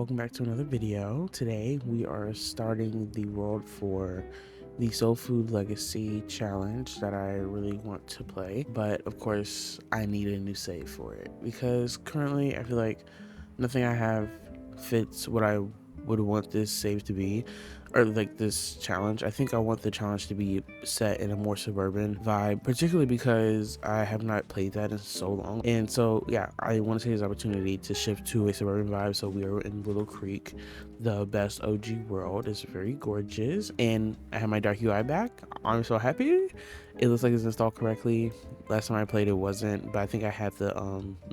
welcome back to another video. Today we are starting the world for the Soul Food Legacy challenge that I really want to play, but of course I need a new save for it because currently I feel like nothing I have fits what I would want this save to be, or like this challenge. I think I want the challenge to be set in a more suburban vibe, particularly because I have not played that in so long. And so yeah, I want to take this opportunity to shift to a suburban vibe. So we are in Willow Creek, the best OG world. It's very gorgeous, and I have my dark UI back. I'm so happy. It looks like it's installed correctly. Last time I played it wasn't, but I think I had the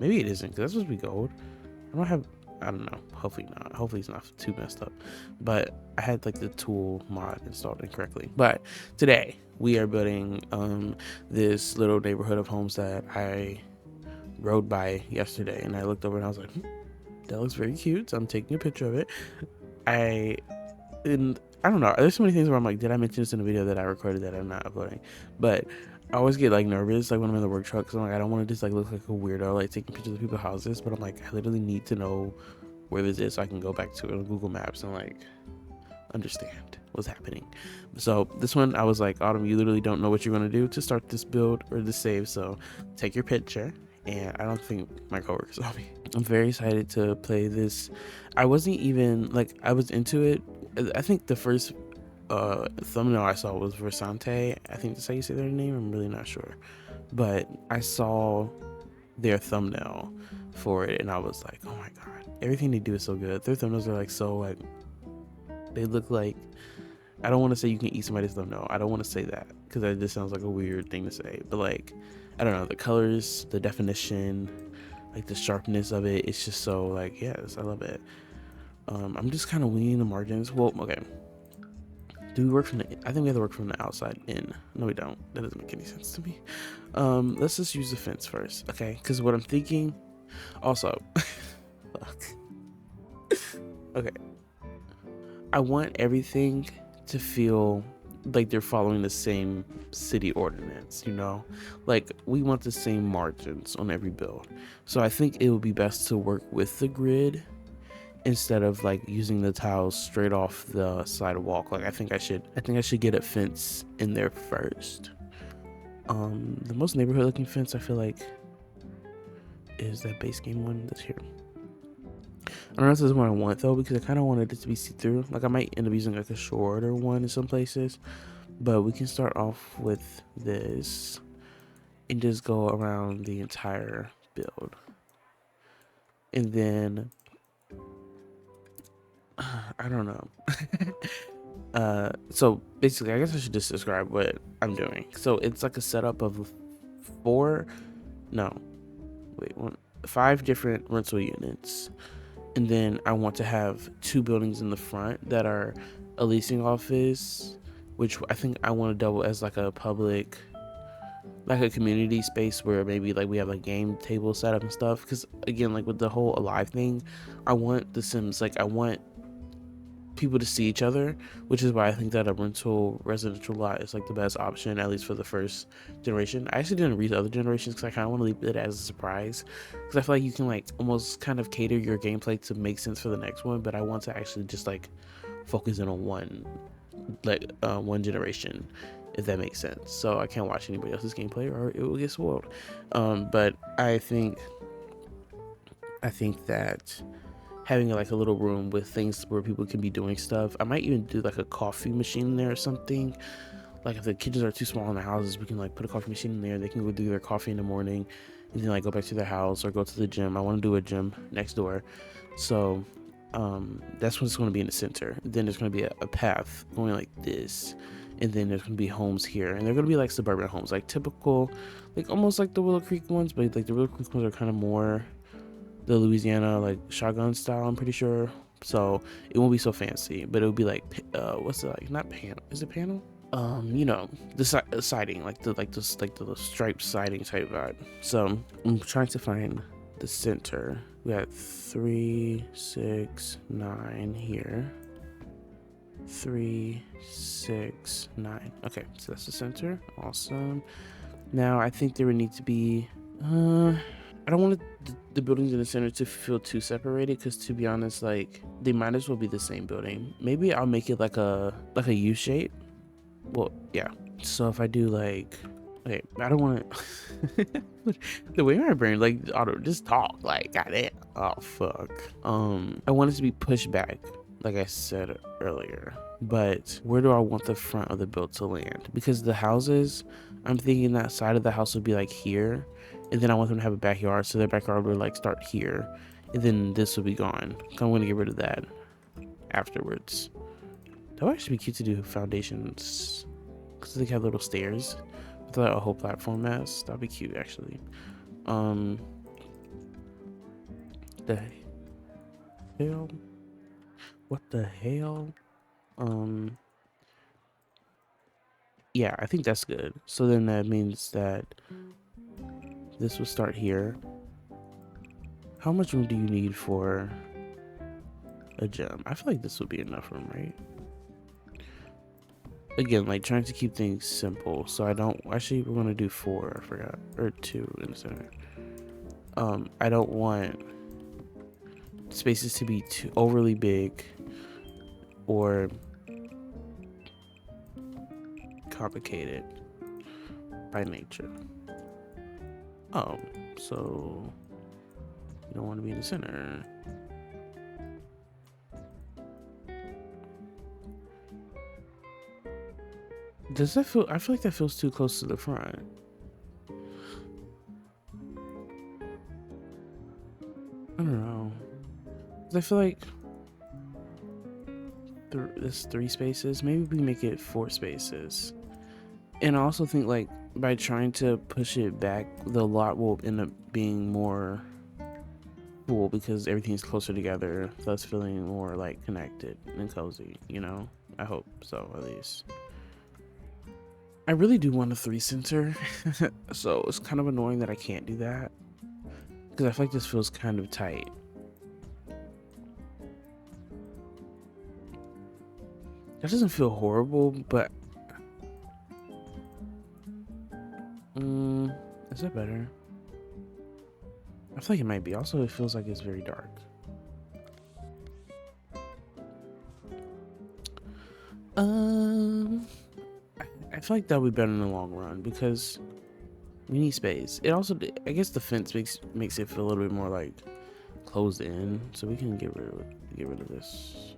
maybe it isn't, because that's supposed to be gold. I don't know, hopefully not, hopefully it's not too messed up, but I had like the tool mod installed incorrectly. But today we are building this little neighborhood of homes that I rode by yesterday, and I looked over and I was like, that looks very cute, so I'm taking a picture of it. And I don't know, there's so many things where I'm like, did I mention this in a video that I recorded that I'm not uploading? But I always get like nervous like when I'm in the work truck, because I'm like, I don't want to just like look like a weirdo like taking pictures of people's houses, but I'm like, I literally need to know where this is so I can go back to it on Google Maps and like understand what's happening. So this one I was like, Autumn, you literally don't know what you're going to do to start this build or this save, so take your picture. And I don't think my coworkers saw me. I'm very excited to play this. I wasn't even like, I was into it. I think the first thumbnail I saw was Versante. I think that's how you say their name. I'm really not sure, but I saw their thumbnail for it and I was like, oh my god, everything they do is so good. Their thumbnails are like so like, they look like, I don't want to say you can eat somebody's thumbnail. I don't want to say that because that just sounds like a weird thing to say, but like, I don't know, the colors, the definition, like the sharpness of it, it's just so like, yes, I love it. I'm just kind of weaning the margins. Well, okay, do we work from the, I think we have to work from the outside in. No, we don't. That doesn't make any sense to me. Let's just use the fence first, okay? Because what I'm thinking, also, fuck. Okay, I want everything to feel like they're following the same city ordinance, you know? Like, we want the same margins on every build. So I think it would be best to work with the grid instead of like using the tiles straight off the sidewalk. Like I think I should get a fence in there first. The most neighborhood looking fence I feel like is that base game one that's here. I don't know if this is what I want though, because I kind of wanted it to be see-through. Like I might end up using like a shorter one in some places, but we can start off with this and just go around the entire build. And then I don't know. So basically I guess I should just describe what I'm doing. So it's like a setup of five different rental units, and then I want to have two buildings in the front that are a leasing office, which I think I want to double as like a public, like a community space where maybe like we have a game table set up and stuff. Because again, like with the whole alive thing, I want the Sims, like I want people to see each other, which is why I think that a rental residential lot is like the best option, at least for the first generation. I actually didn't read other generations because I kind of want to leave it as a surprise, because I feel like you can like almost kind of cater your gameplay to make sense for the next one, but I want to actually just like focus in on one generation, if that makes sense. So I can't watch anybody else's gameplay or it will get spoiled. But I think that having like a little room with things where people can be doing stuff. I might even do like a coffee machine in there or something. Like if the kitchens are too small in the houses, we can like put a coffee machine in there. They can go do their coffee in the morning and then like go back to their house or go to the gym. I want to do a gym next door. So that's what's going to be in the center. Then there's going to be a path going like this. And then there's going to be homes here. And they're going to be like suburban homes, like typical, like almost like the Willow Creek ones, but like the Willow Creek ones are kind of more the Louisiana like shotgun style, I'm pretty sure. So it won't be so fancy, but it'll be like what's it like? Not panel. Is it panel? You know, the siding, like the striped siding type vibe. So I'm trying to find the center. We got 3, 6, 9 here. 3, 6, 9. Okay, so that's the center. Awesome. Now I think there would need to be I don't want the buildings in the center to feel too separated, because to be honest, like they might as well be the same building. Maybe I'll make it like a U shape. Well, yeah. So if I do like, okay, I don't want to. The way my brain like auto just talk like goddamn. Oh fuck. I want it to be pushed back, like I said earlier. But where do I want the front of the build to land? Because the houses, I'm thinking that side of the house would be like here, and then I want them to have a backyard, so their backyard would like start here, and then this will be gone. I'm gonna get rid of that afterwards. That would actually be cute to do foundations, because they have little stairs with like a whole platform mess. That'd be cute actually. The hell? What the hell? Yeah, I think that's good. So then that means that this will start here. How much room do you need for a gym? I feel like this would be enough room, right? Again, like trying to keep things simple. So I don't, actually we're gonna do 4, I forgot, or 2 in the center. I don't want spaces to be too overly big or complicated by nature. So you don't want to be in the center. Does that feel, I feel like that feels too close to the front. I don't know. I feel like this 3 spaces, maybe we make it 4 spaces. And I also think like by trying to push it back, the lot will end up being more cool because everything's closer together, thus feeling more like connected and cozy, you know? I hope so, at least. I really do want a 3 center, so it's kind of annoying that I can't do that, because I feel like this feels kind of tight. That doesn't feel horrible, but is that better? I feel like it might be. Also, it feels like it's very dark. I feel like that would be better in the long run because we need space. It also, I guess, the fence makes it feel a little bit more like closed in, so we can get rid of this.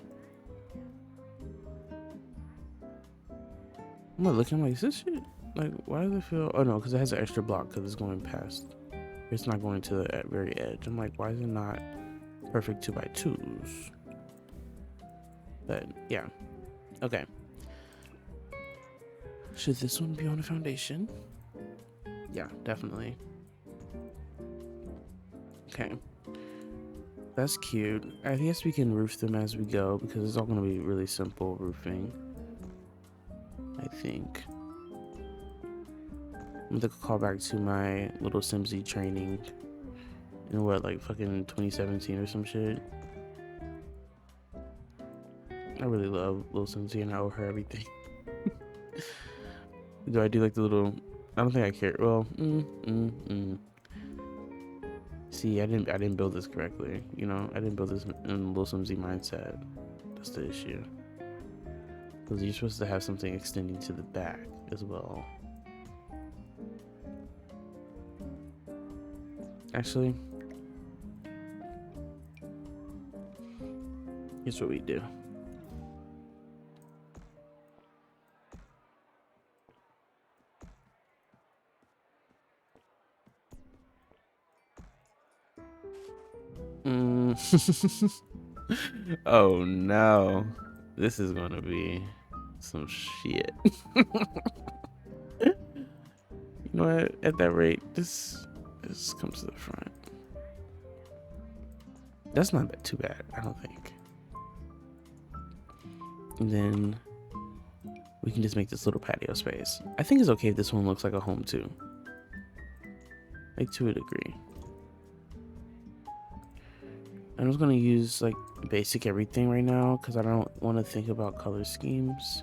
I'm not looking like, is this shit? Like, why does it feel? Oh no, because it has an extra block because it's going past. It's not going to the very edge. I'm like, why is it not perfect 2x2s? But yeah, okay. Should this one be on a foundation? Yeah, definitely. Okay, that's cute. I guess we can roof them as we go because it's all gonna be really simple roofing, I think. I'm gonna call back to my little Simsy training in what, like fucking 2017 or some shit. I really love little Simsy and I owe her everything. Do I do like the little? I don't think I care. Well, see, I didn't build this correctly. You know, I didn't build this in little Simsy mindset. That's the issue. Because you're supposed to have something extending to the back as well. Actually, here's what we do. Oh no, this is gonna be some shit. You know what? At that rate, this comes to the front. That's not too bad, I don't think. And then we can just make this little patio space. I think it's okay if this one looks like a home too, like to a degree. I'm just gonna use like basic everything right now because I don't want to think about color schemes.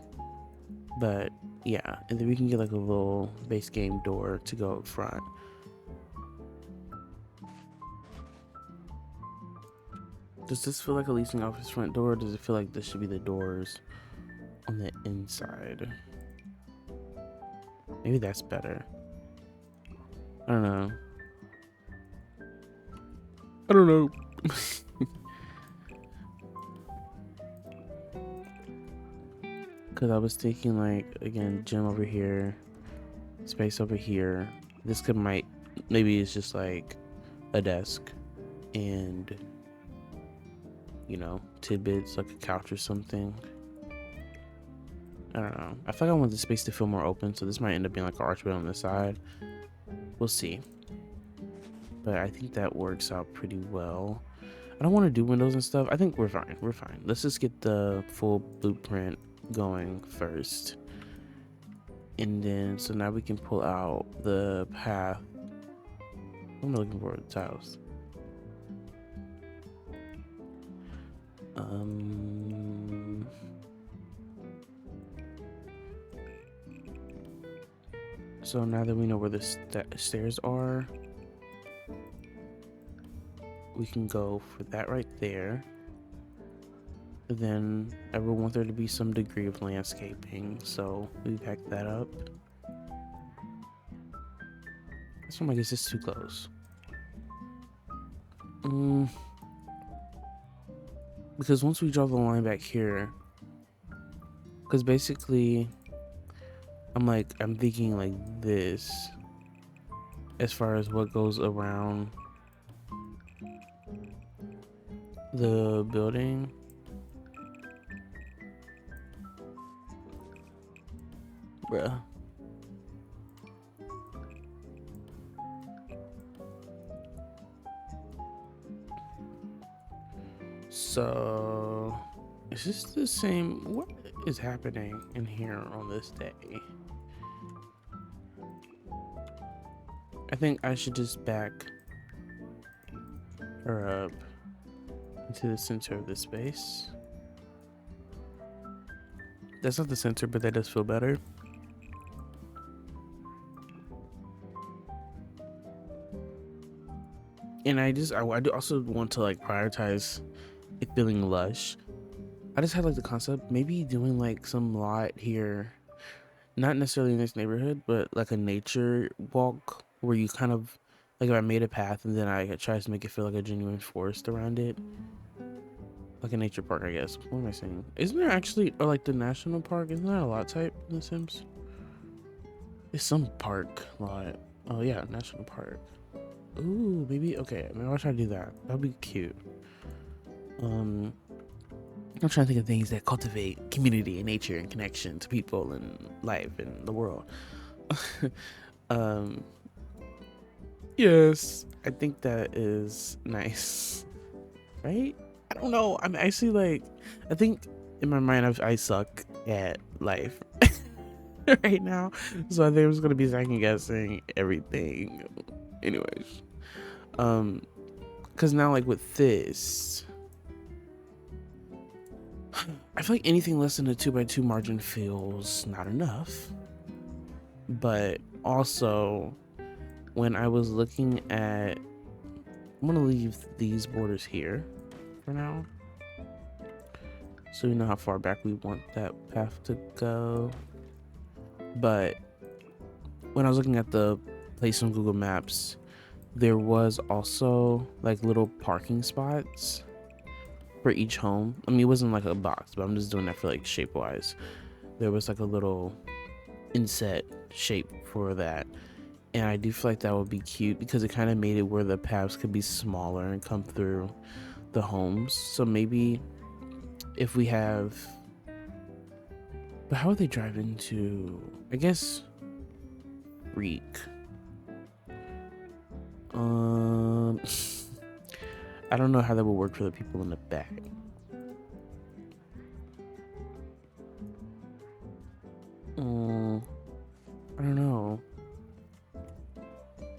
But yeah, and then we can get like a little base game door to go up front. Does this feel like a leasing office front door, or does it feel like this should be the doors on the inside? Maybe that's better. I don't know. I don't know. Because I was thinking, like, again, gym over here, space over here. This could maybe it's just like a desk and, you know, tidbits like a couch or something. I don't know. I feel like I want the space to feel more open, so this might end up being like an archway on the side. We'll see. But I think that works out pretty well. I don't want to do windows and stuff. I think we're fine. We're fine. Let's just get the full blueprint going first. And then, so now we can pull out the path. I'm looking for the tiles. So now that we know where the stairs are, we can go for that right there. Then I would want there to be some degree of landscaping, so we pack that up. This one, I guess, is too close. Because once we draw the line back here, because basically I'm thinking like this as far as what goes around the building. Bruh. So is this the same? What is happening in here on this day? I think I should just back her up into the center of the space. That's not the center, but that does feel better. And I do also want to like prioritize it feeling lush. I just had like the concept, maybe doing like some lot here, not necessarily in this neighborhood, but like a nature walk where you kind of like, if I made a path and then I try to make it feel like a genuine forest around it, like a nature park, I guess. What am I saying? Isn't there actually, or like the national park? Isn't that a lot type in The Sims? It's some park lot. Oh yeah, national park. Ooh, maybe, okay, maybe I'll try to do that. That'd be cute. I'm trying to think of things that cultivate community and nature and connection to people and life and the world. Yes, I think that is nice, right? I don't know. I'm actually like, I think in my mind I suck at life right now, so I think I'm just gonna be second guessing everything. Anyways, because now like with this, I feel like anything less than a 2x2 margin feels not enough. But also, when I was looking at, I'm gonna leave these borders here for now, so we know how far back we want that path to go. But when I was looking at the place on Google Maps, there was also like little parking spots for each home. I mean, it wasn't like a box, but I'm just doing that for like shape wise. There was like a little inset shape for that, and I do feel like that would be cute because it kind of made it where the paths could be smaller and come through the homes. So maybe if we have, but how would they drive into, I guess, Reek? I don't know how that would work for the people in the back. I don't know.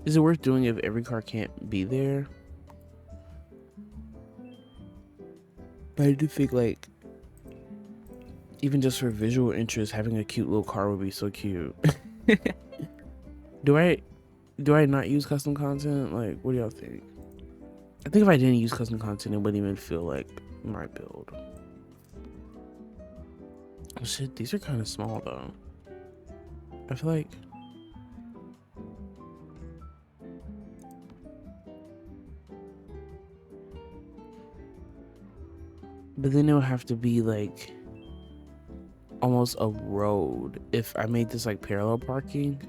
Is it worth doing if every car can't be there? But I do think like, even just for visual interest, having a cute little car would be so cute. Do I not use custom content? Like, what do y'all think? I think if I didn't use custom content, it wouldn't even feel like my build. Oh shit, these are kind of small though. I feel like but then it would have to be like almost a road if I made this like parallel parking.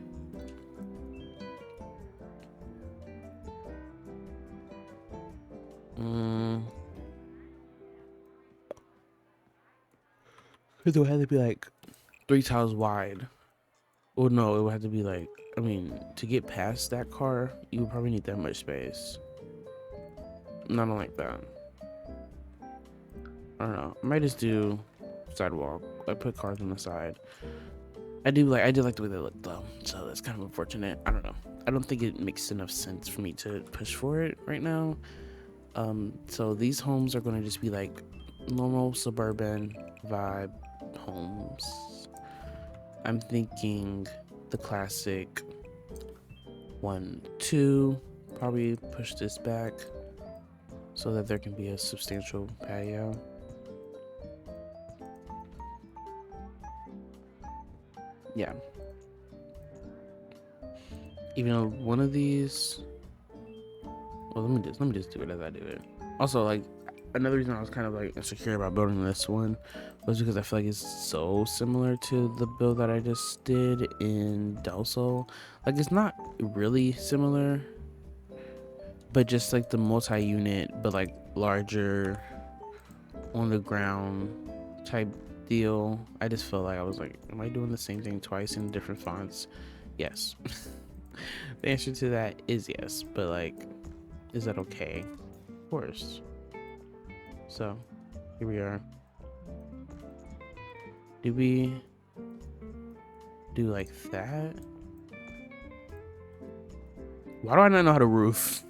Because it would have to be like 3 tiles wide. Or no, it would have to be like, I mean, to get past that car, you would probably need that much space. Nothing like that. I don't know. I might just do sidewalk. I put cars on the side. I do like the way they look though, so that's kind of unfortunate. I don't know. I don't think it makes enough sense for me to push for it right now. So these homes are going to just be like normal suburban vibe homes. I'm thinking the classic 1, 2. Probably push this back so that there can be a substantial patio. Yeah. Even though one of these, well, let me just do it as I do it. Also, like, another reason I was kind of like insecure about building this one was because I feel like it's so similar to the build that I just did in Del Sol. Like, it's not really similar, but just like the multi-unit, but like larger on the ground type deal. I just felt like I was like, am I doing the same thing twice in different fonts? Yes. The answer to that is yes, but like, is that okay? Of course. So here we are. Do we do like that? Why do I not know how to roof?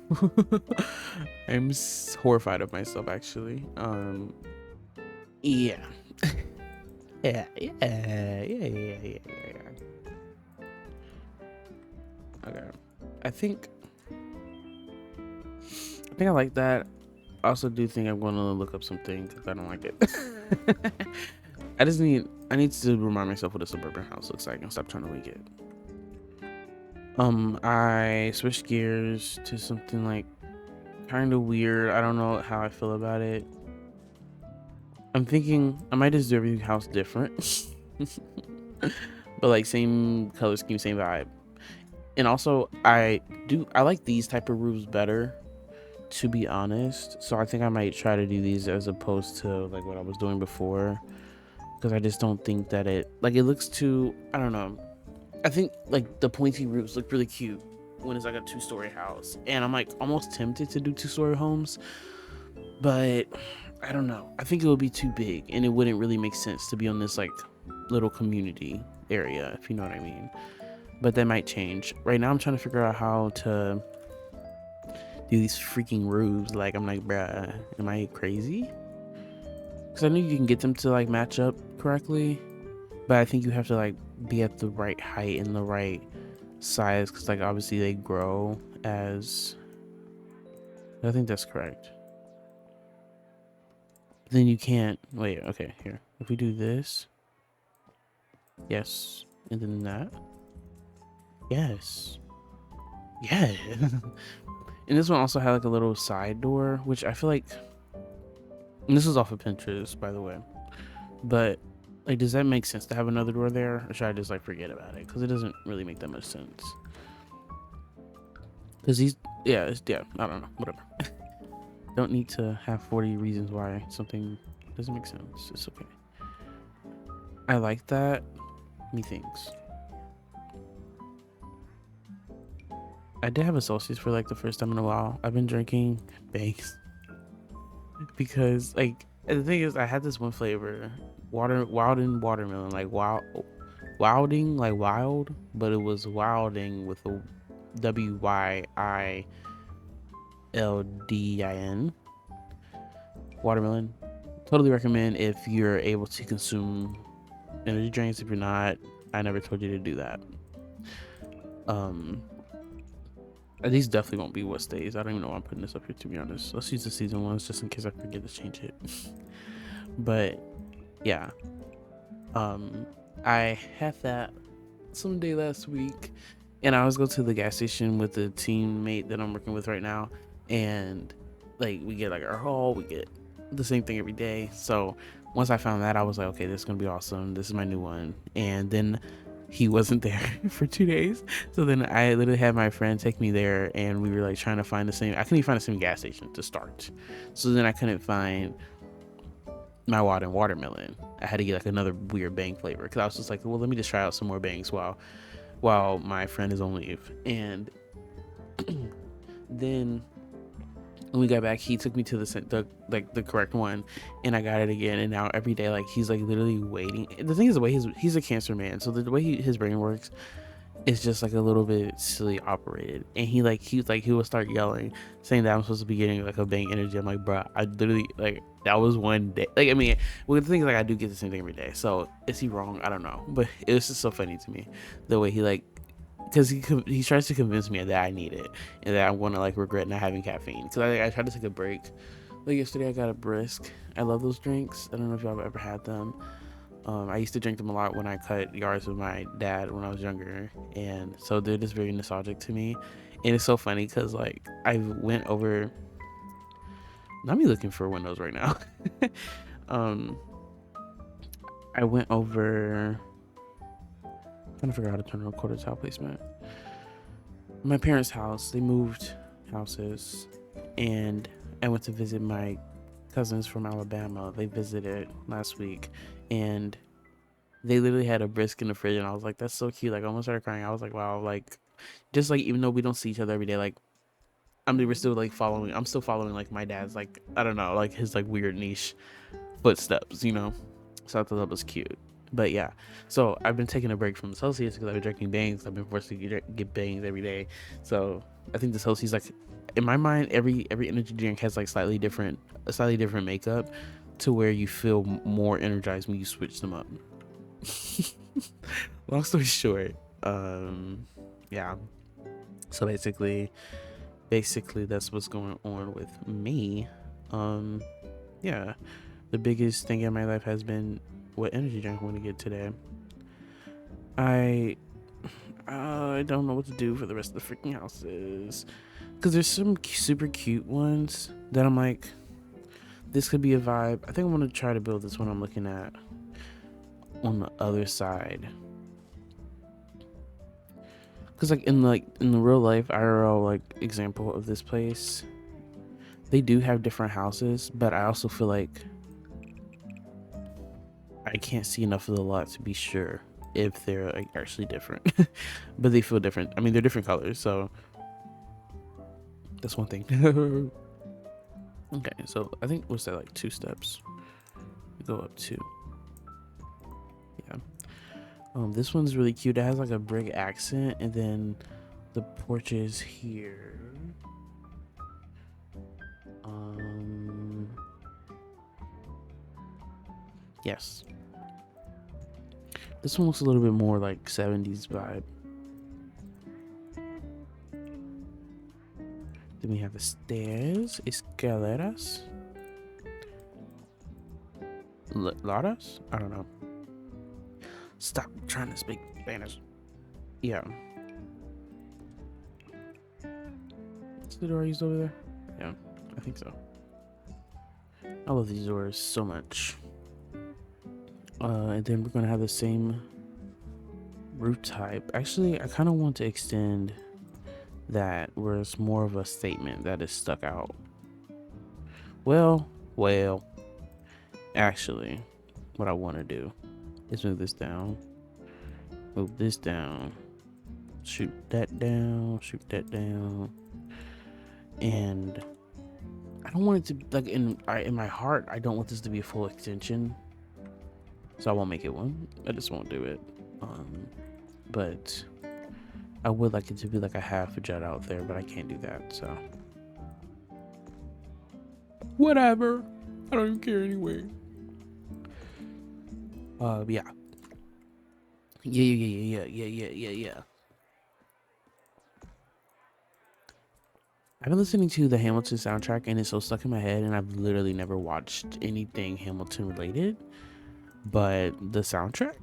I'm horrified of myself actually. Yeah. Yeah. Okay. I think I like that. I also do think I'm gonna look up something because I don't like it. I need to remind myself what a suburban house looks like and stop trying to wing it. I switched gears to something like kind of weird. I don't know how I feel about it. I'm thinking I might just do every house different. But like same color scheme, same vibe. And also I like these type of roofs better, to be honest. So I think I might try to do these as opposed to like what I was doing before, because I just don't think that it looks too, I don't know. I think like the pointy roofs look really cute when it's like a 2-story house, and I'm like almost tempted to do 2-story homes, but I don't know. I think it would be too big and it wouldn't really make sense to be on this like little community area, if you know what I mean. But that might change. Right now I'm trying to figure out how to do these freaking roofs. Like, I'm like, bruh, am I crazy? Because I know you can get them to like match up correctly, but I think you have to like be at the right height and the right size, because like obviously they grow as, I think that's correct. Then you can't wait. Okay, here, if we do this, yes, and then that, yes, yeah. And this one also had like a little side door, which I feel like, and this is off of Pinterest, by the way, but like, does that make sense to have another door there, or should I just like forget about it? Because it doesn't really make that much sense. Because these, yeah, I don't know, whatever. Don't need to have 40 reasons why something doesn't make sense. It's okay. I like that. Methinks. I did have a Celsius for like the first time in a while. I've been drinking Banks because like the thing is, I had this one flavor, wilding watermelon, like wilding, like wild, but it was wilding with a WYILDIN. Watermelon. Totally recommend if you're able to consume energy drinks. If you're not, I never told you to do that. These definitely won't be what stays. I don't even know why I'm putting this up here, to be honest. Let's use the season ones just in case I forget to change it. But yeah, I had that someday last week, and I was going to the gas station with the teammate that I'm working with right now, and like we get like our haul, we get the same thing every day. So once I found that, I was like, okay, this is gonna be awesome. This is my new one. And then he wasn't there for 2 days, so then I literally had my friend take me there, and we were like trying to find the same. I couldn't even find the same gas station to start, so then I couldn't find my watermelon. I had to get like another weird bang flavor because I was just like, well, let me just try out some more bangs while my friend is on leave. And then when we got back, he took me to the correct one, and I got it again. And now every day, like he's like literally waiting. The thing is, the way he's a cancer man, so the way his brain works is just like a little bit silly operated. And he would start yelling, saying that I'm supposed to be getting like a bang energy. I'm like, bro, I literally like that was one day. Like I mean, well the thing is like I do get the same thing every day. So is he wrong? I don't know, but it was just so funny to me the way he like because he tries to convince me that I need it and that I'm going to like regret not having caffeine. Because I tried to take a break. Like yesterday, I got a brisk. I love those drinks. I don't know if y'all have ever had them. I used to drink them a lot when I cut yards with my dad when I was younger, and so they're just very nostalgic to me. And it's so funny because like I went over. Not me looking for windows right now. um, I went over. I'm trying to figure out how to turn on quarter tile placement. My parents' house. They moved houses, and I went to visit my cousins from Alabama. They visited last week, and they literally had a brisk in the fridge, and I was like, "That's so cute!" Like, I almost started crying. I was like, "Wow!" Like, just like even though we don't see each other every day, like, I mean, we're still like following. I'm still following like my dad's like I don't know, like his like weird niche footsteps, you know. So I thought that was cute. But yeah, so I've been taking a break from the Celsius because I've been drinking bangs. I've been forced to get bangs every day. So I think the Celsius, like, in my mind, every energy drink has like a slightly different makeup to where you feel more energized when you switch them up. Long story short, yeah. So basically that's what's going on with me. Um, yeah, the biggest thing in my life has been what energy drink I'm gonna get today. I I don't know what to do for the rest of the freaking houses because there's some super cute ones that I'm like, this could be a vibe. I think I'm gonna try to build this one I'm looking at on the other side because like in the real life IRL like example of this place, they do have different houses, but I also feel like I can't see enough of the lot to be sure if they're like actually different. But they feel different. I mean, they're different colors, so that's one thing. Okay, so I think what's that, like 2 steps? Go up 2. Yeah. This one's really cute. It has like a brick accent, and then the porch is here. Yes. This one looks a little bit more like 70s vibe. Then we have the stairs, escaleras, ladas. I don't know. Stop trying to speak Spanish. Yeah. What's the door I used over there? Yeah, I think so. I love these doors so much. And then we're gonna have the same roof type. Actually, I kind of want to extend that where it's more of a statement that is stuck out. Well, actually, what I want to do is move this down, shoot that down, and I don't want it to like in my heart. I don't want this to be a full extension, so I won't make it one. I just won't do it. But I would like it to be like a half a jet out there, but I can't do that. So whatever. I don't even care anyway. Yeah. Yeah. I've been listening to the Hamilton soundtrack and it's so stuck in my head, and I've literally never watched anything Hamilton related. But the soundtrack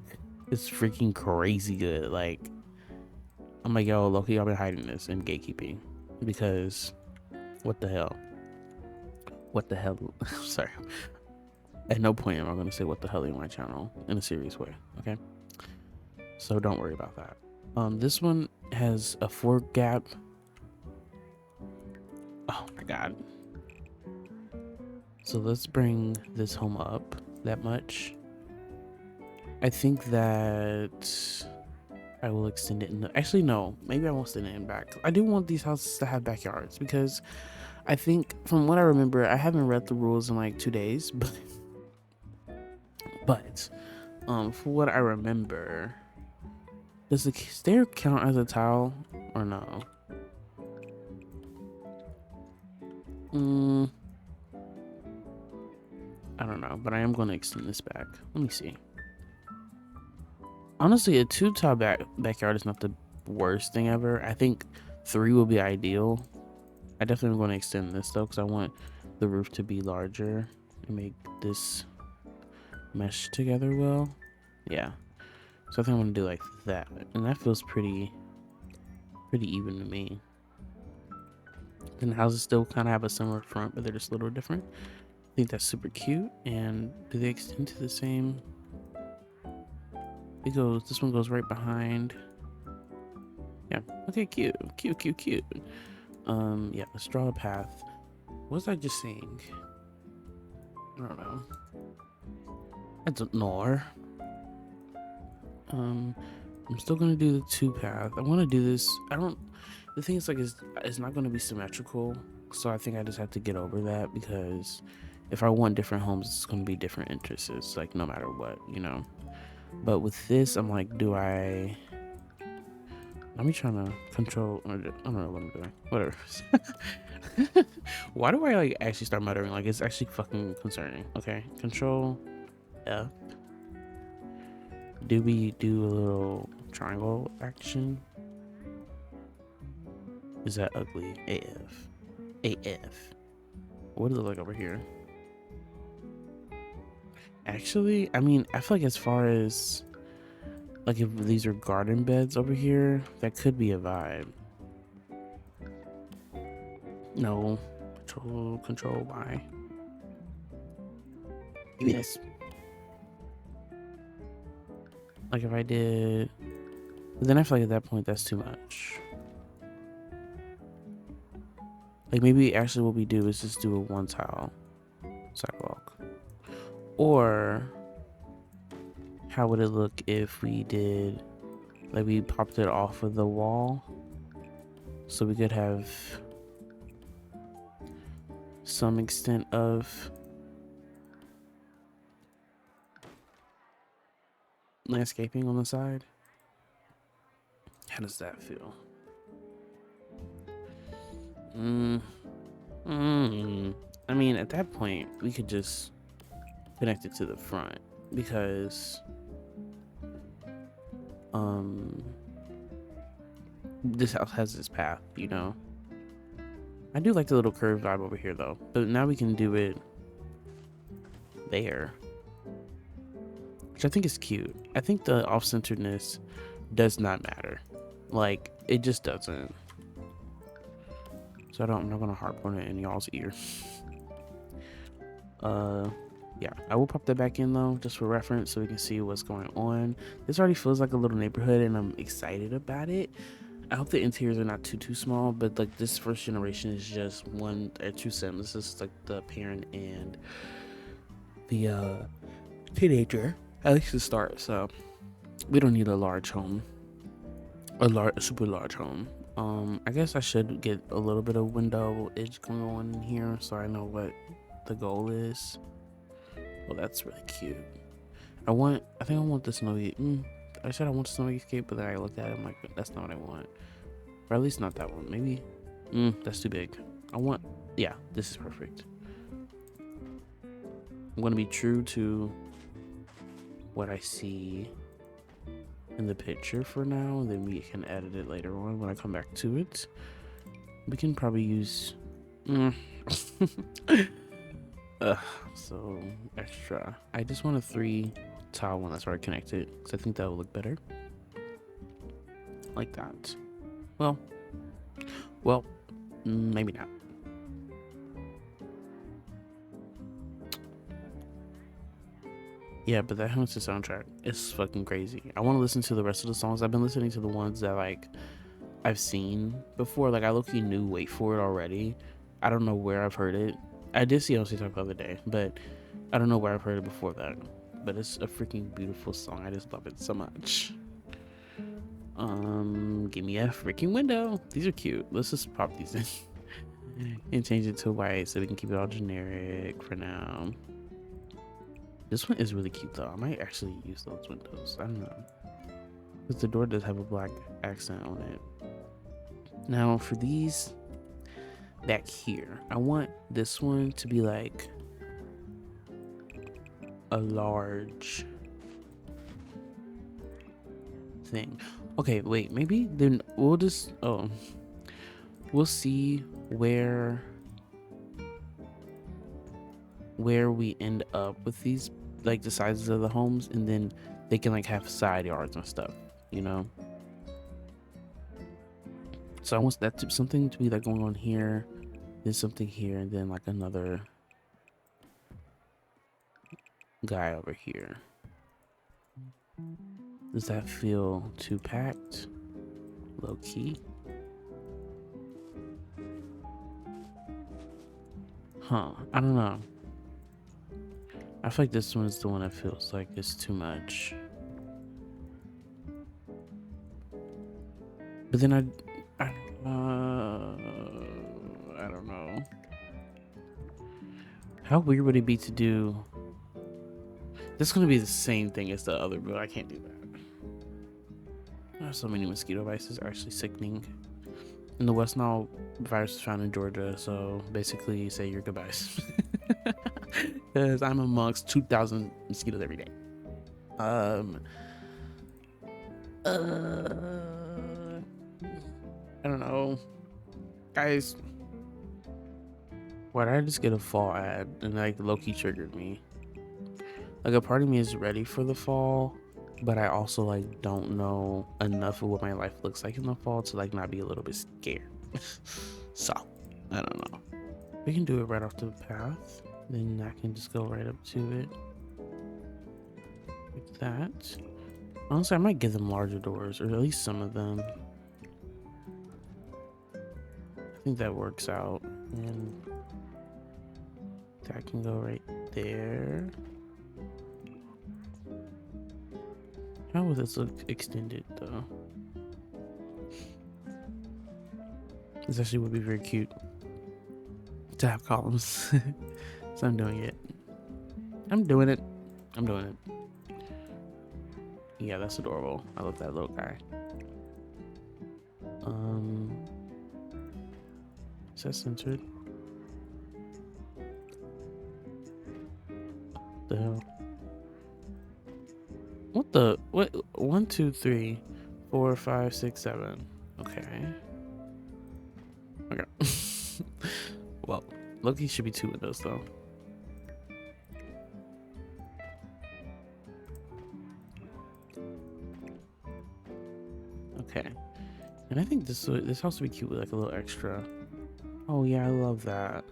is freaking crazy good. Like, I'm like, yo, Loki, I've been hiding this in gatekeeping because what the hell? What the hell? Sorry. At no point am I going to say what the hell in my channel in a serious way. Okay. So don't worry about that. This one has a 4 gap. Oh my God. So let's bring this home up that much. I think that I will extend it in the, actually no, maybe I won't extend it in back. I do want these houses to have backyards because I think from what I remember, I haven't read the rules in like 2 days, but for what I remember, does the stair count as a tile or no? I don't know, but I am going to extend this back. Let me see. Honestly, a 2 tile backyard is not the worst thing ever. I think 3 will be ideal. I definitely am going to extend this though because I want the roof to be larger and make this mesh together well. Yeah. So I think I'm going to do like that. And that feels pretty even to me. And the houses still kind of have a similar front, but they're just a little different. I think that's super cute. And do they extend to the same? It goes, this one goes right behind. Yeah. Okay, cute. Yeah, let's draw a path. What was I just saying? I don't know. I don't know. I'm still gonna do the 2 path. I want to do this. The thing is, like, it's not gonna be symmetrical, so I think I just have to get over that because if I want different homes, it's gonna be different entrances, like no matter what, you know. But with this, I'm like, I'm trying to control. I don't know what I'm doing. Whatever. Why do I like actually start muttering? Like, it's actually fucking concerning. Okay, Control F. Do we do a little triangle action? Is that ugly? AF. What does it look like over here? Actually, I mean, I feel like as far as like if these are garden beds over here, that could be a vibe. No, control Y. Give me this. Like if I did, then I feel like at that point that's too much. Like maybe actually what we do is just do a 1 tile sidewalk. Or how would it look if we did, like we popped it off of the wall so we could have some extent of landscaping on the side? How does that feel? I mean, at that point, we could just connect it to the front because this house has this path, you know. I do like the little curved vibe over here though, but now we can do it there, which I think is cute. I think the off-centeredness does not matter. Like, it just doesn't. So I'm not gonna harp on it in y'all's ear. Yeah, I will pop that back in though, just for reference, so we can see what's going on. This already feels like a little neighborhood, and I'm excited about it. I hope the interiors are not too small, but like this first generation is just 1 or 2 sims. This is like the parent and the teenager, at least to start. So we don't need a large home, a super large home. I guess I should get a little bit of window edge going on in here so I know what the goal is. Well, that's really cute. I think I want the snowy. I said I want snowy escape, but then I looked at it, I'm like, that's not what I want. Or at least not that one. Maybe. That's too big. Yeah, this is perfect. I'm gonna be true to what I see in the picture for now, and then we can edit it later on when I come back to it. We can probably use so extra. I just want a 3 tile one that's already connected because I think that will look better. Like that. Well, maybe not. Yeah, but that Hamilton soundtrack is fucking crazy. I want to listen to the rest of the songs. I've been listening to the ones that like I've seen before. Like I low-key knew Wait For It already. I don't know where I've heard it. I did see TikTok the other day, but I don't know where I've heard it before that. But it's a freaking beautiful song. I just love it so much. Give me a freaking window. These are cute. Let's just pop these in and change it to white so we can keep it all generic for now. This one is really cute though. I might actually use those windows. I don't know. Because the door does have a black accent on it. Now for these back here, I want this one to be like a large thing. Okay, wait, maybe then we'll just we'll see where we end up with these, like the sizes of the homes, and then they can like have side yards and stuff, you know. So I want that to something to be like going on here, then something here, and then like another guy over here. Does that feel too packed? Low key? Huh, I don't know. I feel like this one is the one that feels like it's too much. But then I don't know. How weird would it be to do? This is gonna be the same thing as the other, but I can't do that. So many mosquito bites is actually sickening. And the West Nile virus is found in Georgia, so basically say your goodbyes. Because I'm amongst 2,000 mosquitoes every day. I don't know, guys. Why did I just get a fall ad and like low-key triggered me? Like a part of me is ready for the fall, but I also like don't know enough of what my life looks like in the fall to like not be a little bit scared. So I don't know. We can do it right off the path, then I can just go right up to it like that. Honestly, I might give them larger doors, or at least some of them. I think that works out, and that can go right there. How will this look extended though? This actually would be very cute to have columns. So I'm doing it. I'm doing it. Yeah, that's adorable. I love that little guy. Is that centered? The hell? What the? What? 1, 2, 3, 4, 5, 6, 7. Okay. Okay. Well, Loki should be 2 windows though. Okay. And I think this house would be cute with like a little extra. Oh yeah, I love that.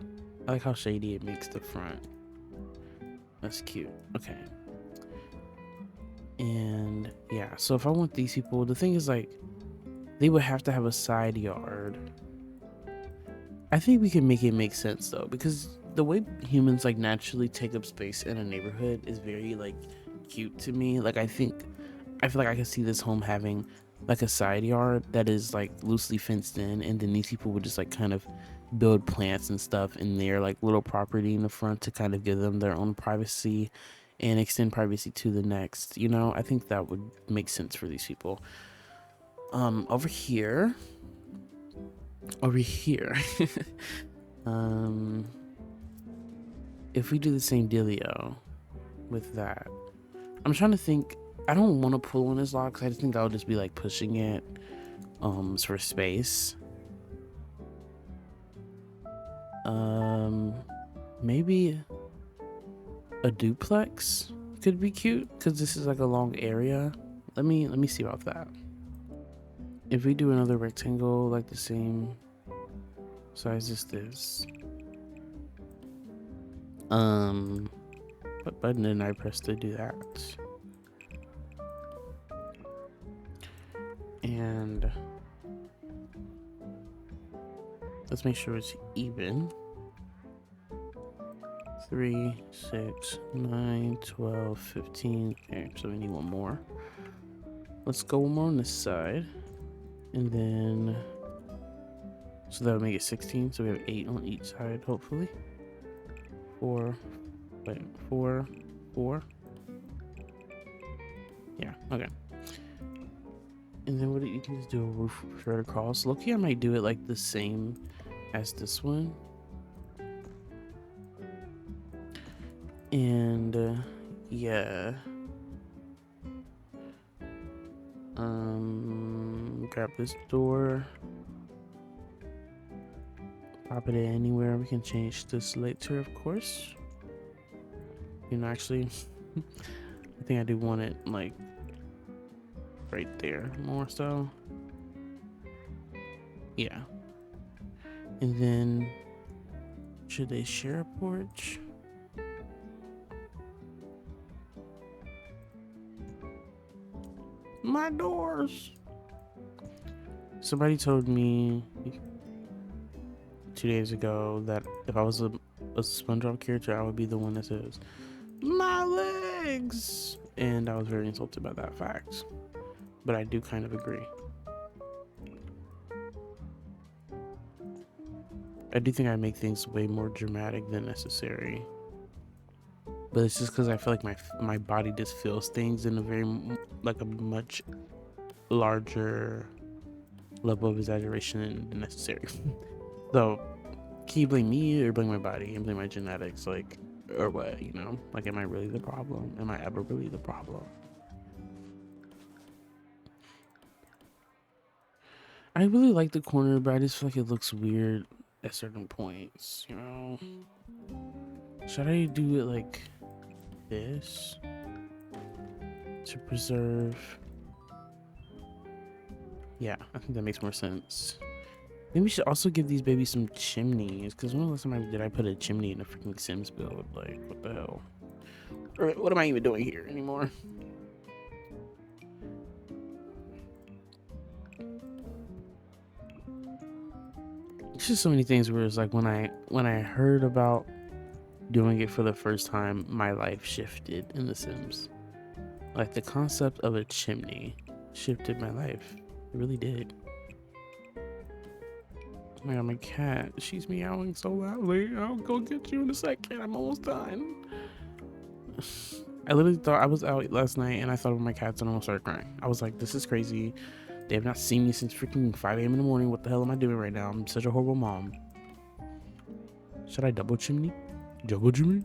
I like how shady it makes the front. That's cute. Okay. And yeah, so if I want these people, the thing is like they would have to have a side yard. I think we can make it make sense though, because the way humans like naturally take up space in a neighborhood is very like cute to me. Like I feel like I can see this home having like a side yard that is like loosely fenced in, and then these people would just like kind of build plants and stuff in their like little property in the front to kind of give them their own privacy and extend privacy to the next, you know. I think that would make sense for these people. Over here if we do the same dealio with that, I'm trying to think. I don't want to pull on this lock because I just think I would just be like pushing it for space. Maybe a duplex could be cute because this is like a long area. Let me see about that. If we do another rectangle like the same size as this, what button did I press to do that? And let's make sure it's even. 3, 6, 9, 12, 15. Okay, so we need one more. Let's go one more on this side. And then, so that would make it 16. So we have 8 on each side, hopefully. 4, 4, 4. Yeah, okay. And then what you can just do a roof straight across. Look, I might do it like the same as this one. And yeah. Grab this door. Pop it in anywhere. We can change this later, of course. You know, actually, I think I do want it like right there more so. Yeah. And then should they share a porch? My doors. Somebody told me 2 days ago that if I was a SpongeBob character, I would be the one that says, "My legs," and I was very insulted by that fact. But I do kind of agree. I do think I make things way more dramatic than necessary. But it's just because I feel like my body just feels things in a very, like a much larger level of exaggeration than necessary. So, can you blame me or blame my body and blame my genetics? Like, or what, you know? Like, am I really the problem? Am I ever really the problem? I really like the corner, but I just feel like it looks weird at certain points, you know? Should I do it like this to preserve? Yeah, I think that makes more sense. Maybe we should also give these babies some chimneys, because when was the last time I put a chimney in a freaking Sims build? Like, what the hell? Or what am I even doing here anymore? It's just so many things where it's like when I heard about doing it for the first time, my life shifted in The Sims. Like, the concept of a chimney shifted my life. It really did. Oh my god, my cat, she's meowing so loudly. I'll go get you in a second. I'm almost done. I literally thought I was out last night and I thought of my cats and I almost started crying. I was like, this is crazy. They have not seen me since freaking 5 a.m. in the morning. What the hell am I doing right now? I'm such a horrible mom. Should I double chimney? Double chimney?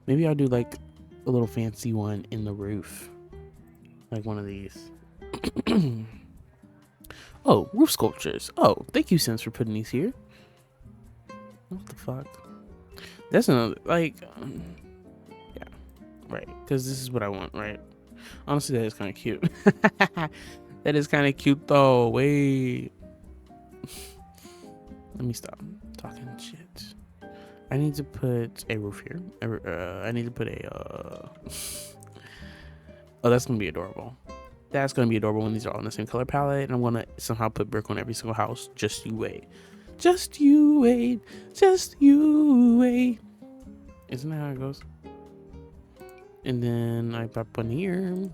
Maybe I'll do like a little fancy one in the roof. Like one of these. Oh, roof sculptures. Oh, thank you, Sims, for putting these here. What the fuck? That's another, like, yeah, right. Because this is what I want, right? Honestly, that is kind of cute. That is kind of cute, though. Wait. Let me stop talking shit. I need to put a roof here. I need to put a, oh, that's going to be adorable. That's going to be adorable when these are all in the same color palette. And I'm going to somehow put brick on every single house. Just you wait. Just you wait. Just you wait. Isn't that how it goes? And then I pop one here.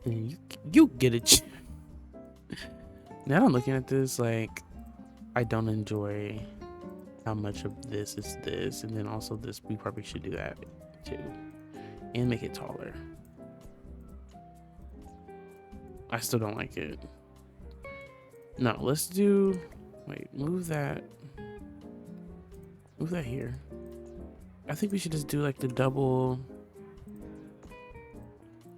And you get it. Now I'm looking at this, like, I don't enjoy how much of this is this. And then also this, we probably should do that too. And make it taller. I still don't like it. No, let's do, wait, move that here. I think we should just do like the double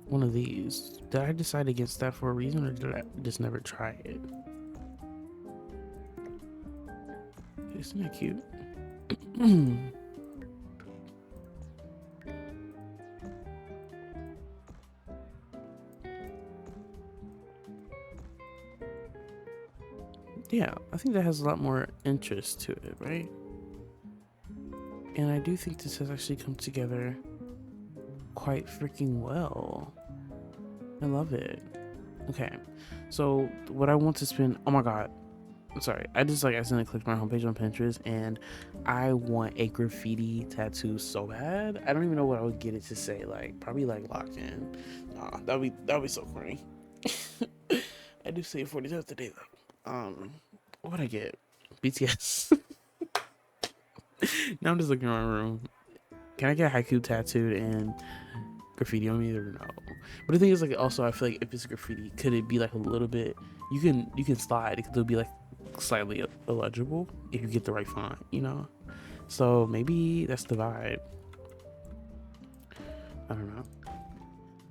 one of these. Did I decide against that for a reason, or did I just never try it? Isn't that cute? Yeah, I think that has a lot more interest to it, right? And I do think this has actually come together quite freaking well. I love it. Okay, so what I want to spend, oh my god, I'm sorry, I just like accidentally clicked my homepage on Pinterest and I want a graffiti tattoo so bad. I don't even know what I would get it to say, like probably like locked in. Nah, that'd be so corny. I do say it 40 times a day though. What would I get? BTS. Now I'm just looking around my room. Can I get haiku tattooed and graffiti on me or no? But the thing is, like, also I feel like if it's graffiti, could it be like a little bit? You can slide. It could be like slightly illegible if you get the right font, you know. So maybe that's the vibe. I don't know.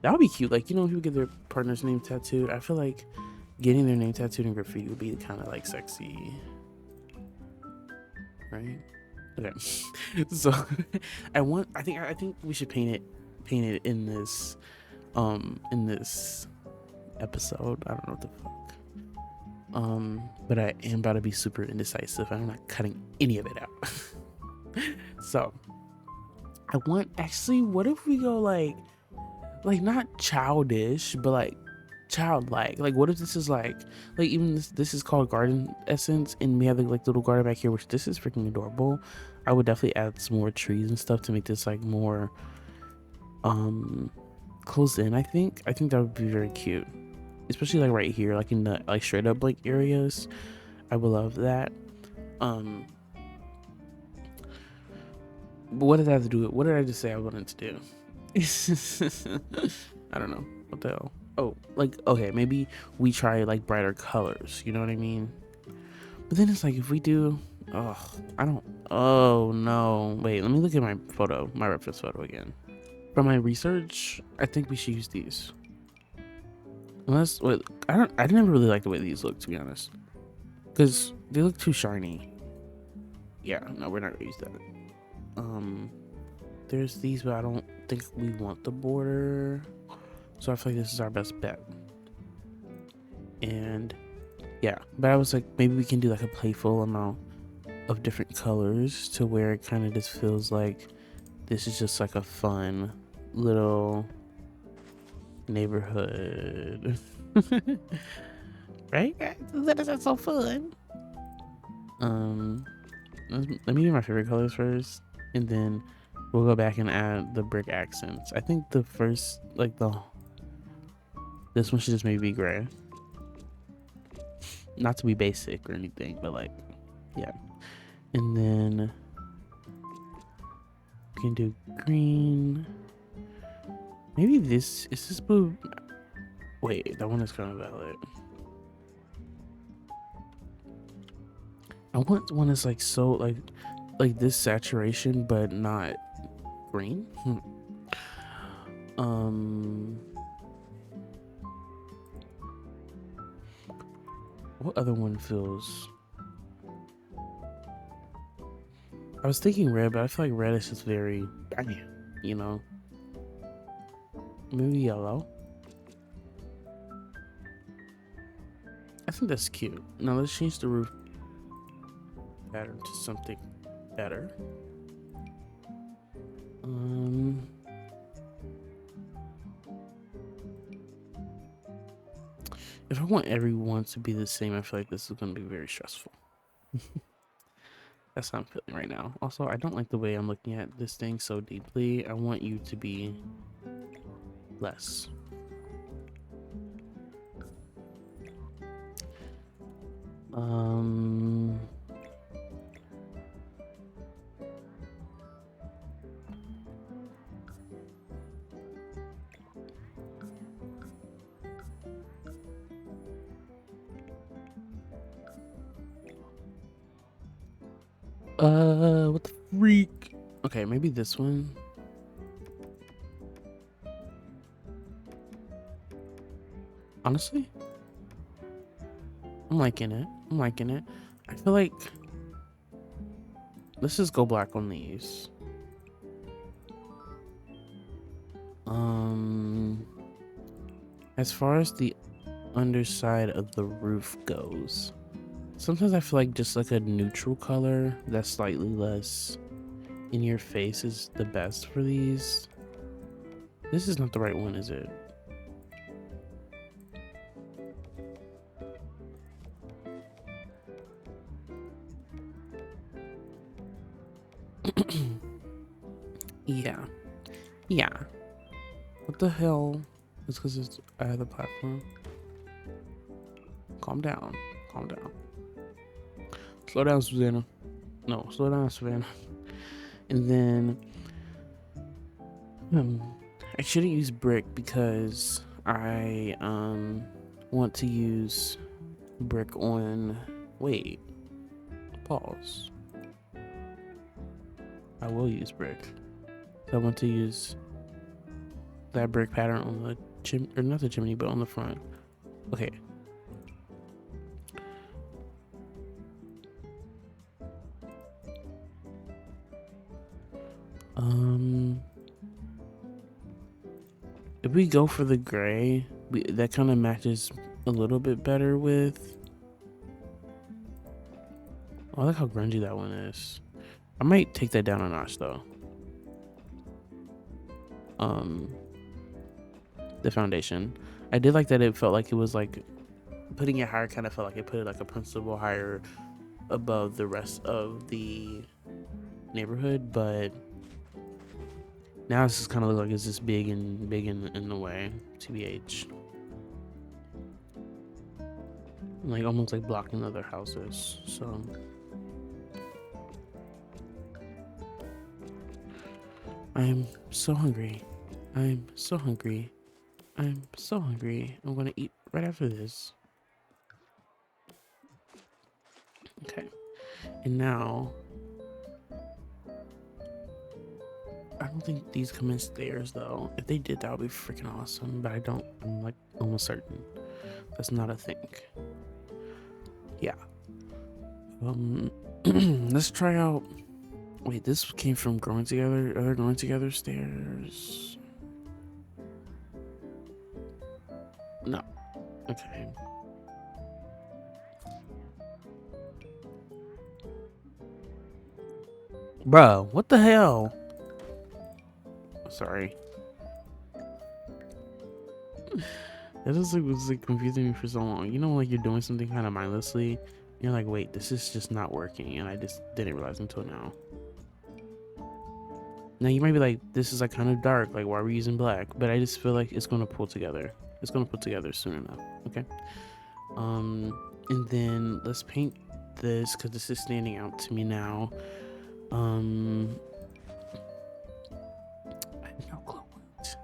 That would be cute. Like, you know, people get their partner's name tattooed. I feel like getting their name tattooed in graffiti would be kind of like sexy, right? Okay. So I think we should paint it in this episode. I don't know what the fuck. But I am about to be super indecisive. I'm not cutting any of it out. So I want, actually, what if we go like not childish, but like childlike? Like, what if this is like even this is called garden essence, and we have the like little garden back here, which this is freaking adorable. I would definitely add some more trees and stuff to make this like more closed in. I think that would be very cute, especially like right here, like in the like straight up like areas. I would love that. But what did I have to do? What did I just say I wanted to do? I don't know. What the hell? Oh, like, okay, maybe we try like brighter colors, you know what I mean? But then it's like, if we do, oh no, wait, let me look at my reference photo again. From my research, I think we should use these. Unless, wait, I never really like the way these look, to be honest, because they look too shiny. Yeah, no, we're not gonna use that. There's these, but I don't think we want the border, so I feel like this is our best bet. And yeah, but I was like, maybe we can do like a playful amount of different colors to where it kind of just feels like this is just like a fun little neighborhood. Right? That is so fun. Let me do my favorite colors first, and then we'll go back and add the brick accents. I think the first, like this one should just maybe be gray. Not to be basic or anything, but like, yeah. And then we can do green. Maybe is this blue? Wait, that one is kind of valid. I want one that's like so like this saturation, but not green. What other one feels? I was thinking red, but I feel like red is just very, you know. Maybe yellow. I think that's cute. Now let's change the roof pattern to something better. If I want everyone to be the same, I feel like this is going to be very stressful. That's how I'm feeling right now. Also, I don't like the way I'm looking at this thing so deeply. I want you to be less. What the freak? Okay, maybe this one. Honestly, I'm liking it. I feel like let's just go black on these. As far as the underside of the roof goes, sometimes I feel like just like a neutral color that's slightly less in your face is the best for these. This is not the right one, is it? Yeah. Yeah. What the hell? It's because I have the platform. Calm down. Calm down. Slow down, Susanna. No, slow down, Savannah. And then I shouldn't use brick because I want to use brick on, wait, pause. I will use brick. So I want to use that brick pattern on the chimney, or not the chimney, but on the front. Okay. If we go for the gray, that kind of matches a little bit better with. Oh, I like how grungy that one is. I might take that down a notch though. The foundation. I did like that it felt like it was like putting it higher kind of felt like it put it like a principal higher above the rest of the neighborhood, but now it's just kind of look like it's just big in the way, TBH. Like almost like blocking other houses. So I'm so hungry. I'm so hungry. I'm so hungry. I'm gonna eat right after this. Okay. And now I don't think these come in stairs though. If they did, that would be freaking awesome. But I don't. I'm like almost certain that's not a thing. Yeah. Let's try out. Wait, this came from growing together. Other growing together stairs. No. Okay. Bro, what the hell? Sorry. That just like, was like confusing me for so long. You know, like you're doing something kind of mindlessly. And you're like, wait, this is just not working, and I just didn't realize until now. Now you might be like, this is like kind of dark. Like, why are we using black? But I just feel like it's gonna pull together. It's gonna pull together soon enough. Okay. And then let's paint this because this is standing out to me now. I have no clue what.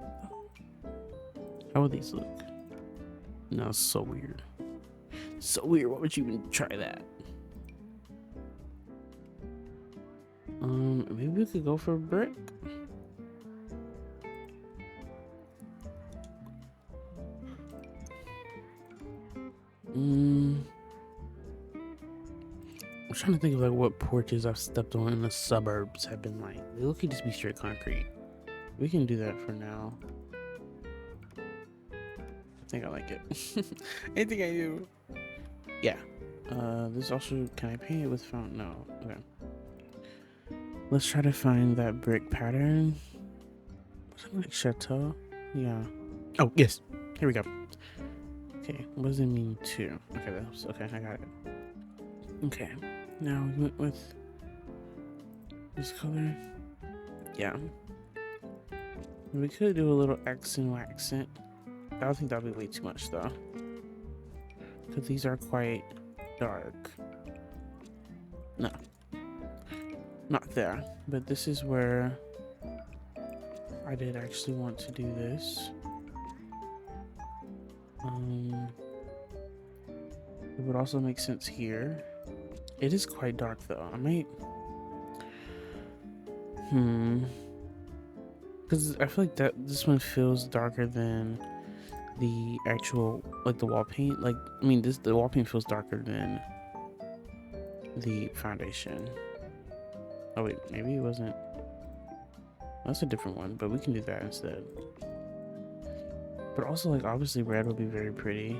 How would these look? No, it's so weird. So weird. Why would you even try that? Maybe we could go for brick. I'm trying to think of like what porches I've stepped on in the suburbs have been like. They look like just be straight concrete. We can do that for now. I think I like it. Anything I do. Yeah. This also, can I paint it with fountain? No. Okay. Let's try to find that brick pattern. Something like chateau. Yeah. Oh yes. Here we go. Okay. What does it mean to? Okay. That's okay. I got it. Okay. Now we went with this color. Yeah. We could do a little accent. I don't think that would be way too much though, because these are quite dark. No, not there. But this is where I did actually want to do this. It would also make sense here. It is quite dark though. I might because I feel like that this one feels darker than the actual, like the wall paint. Like, I mean, the wall paint feels darker than the foundation. Oh wait, maybe it wasn't. That's a different one, but we can do that instead. But also, like, obviously red would be very pretty.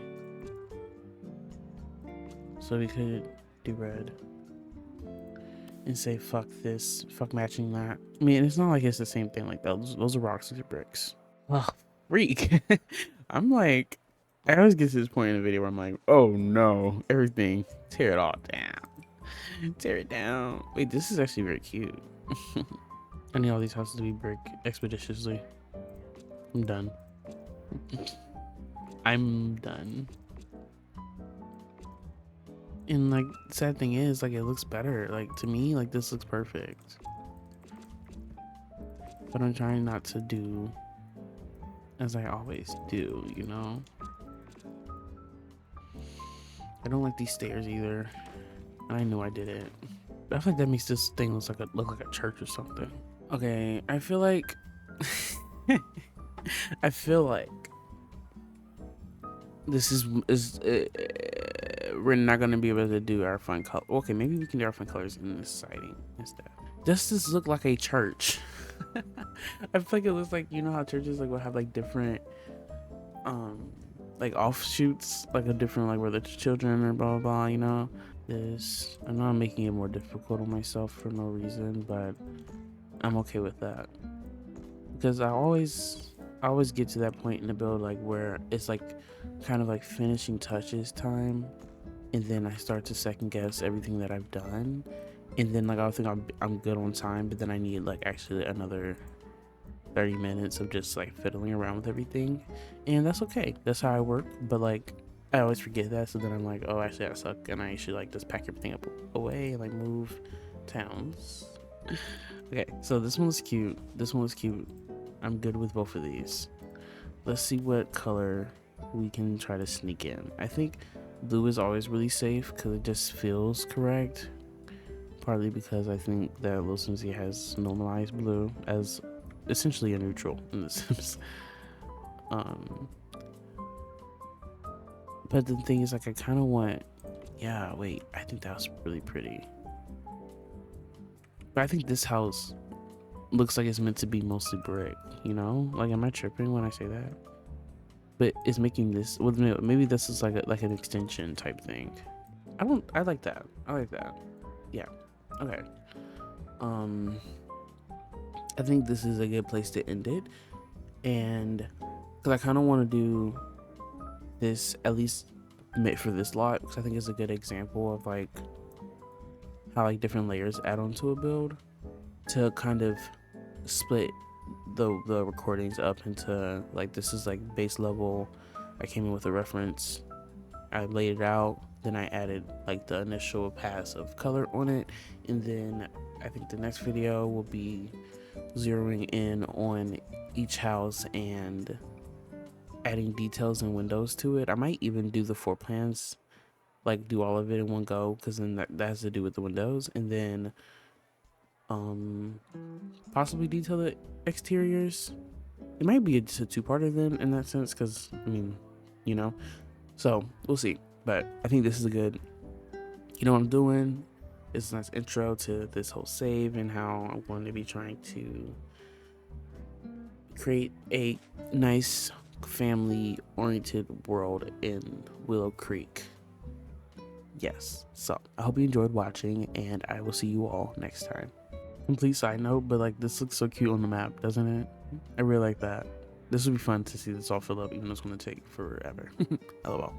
So we could do red. And say, fuck this, fuck matching that. I mean, it's not like it's the same thing. Like, those are rocks, these are bricks. Oh, freak. I'm like, I always get to this point in the video where I'm like, oh no, everything, tear it all down. Tear it down. Wait, this is actually very cute. I need all these houses to be brick expeditiously. I'm done. I'm done. And like, sad thing is, like, it looks better. Like, to me, like, this looks perfect. But I'm trying not to do as I always do, you know? I don't like these stairs either. And I knew I did it. But I feel like that makes this thing look like a church or something. Okay, I feel like I feel like this is we're not gonna be able to do our fun color. Okay, maybe we can do our fun colors in this siding instead. Does this look like a church? I feel like it looks like, you know how churches like will have like different like offshoots, like a different, like where the children or blah blah blah, you know. This, I know I'm making it more difficult on myself for no reason, but I'm okay with that because I always get to that point in the build like where it's like kind of like finishing touches time, and then I start to second guess everything that I've done, and then like I think I'm good on time, but then I need like actually another 30 minutes of just like fiddling around with everything, and that's okay. That's how I work. But like I always forget that, so then I'm like, oh, actually I suck, and I should like just pack everything up away and like move towns. Okay, so this one was cute. This one was cute. I'm good with both of these. Let's see what color we can try to sneak in. I think blue is always really safe because it just feels correct. Partly because I think that Lil Simsy has normalized blue as essentially a neutral in The Sims. But the thing is, like, I kind of want, yeah, wait, I think that was really pretty. But I think this house looks like it's meant to be mostly brick, you know? Like, am I tripping when I say that? But it's making this, well, maybe this is like an extension type thing. I like that. I like that. Yeah. Okay. I think this is a good place to end it. And because I kind of want to do this, at least for this lot, because I think it's a good example of like how like different layers add onto a build to kind of split the recordings up into like, this is like base level. I came in with a reference, I laid it out, then I added like the initial pass of color on it, and then I think the next video will be zeroing in on each house and adding details and windows to it. I might even do the floor plans, like do all of it in one go, because then that has to do with the windows, and then possibly detail the exteriors. It might be just a two-parter then in that sense, because I mean, you know, so we'll see. But I think this is a good, you know what I'm doing. It's a nice intro to this whole save and how I'm going to be trying to create a nice family oriented world in Willow Creek. Yes, so I hope you enjoyed watching, and I will see you all next time. Complete side note, but like, this looks so cute on the map, doesn't it? I really like that. This would be fun to see this all fill up, even though it's going to take forever. LOL.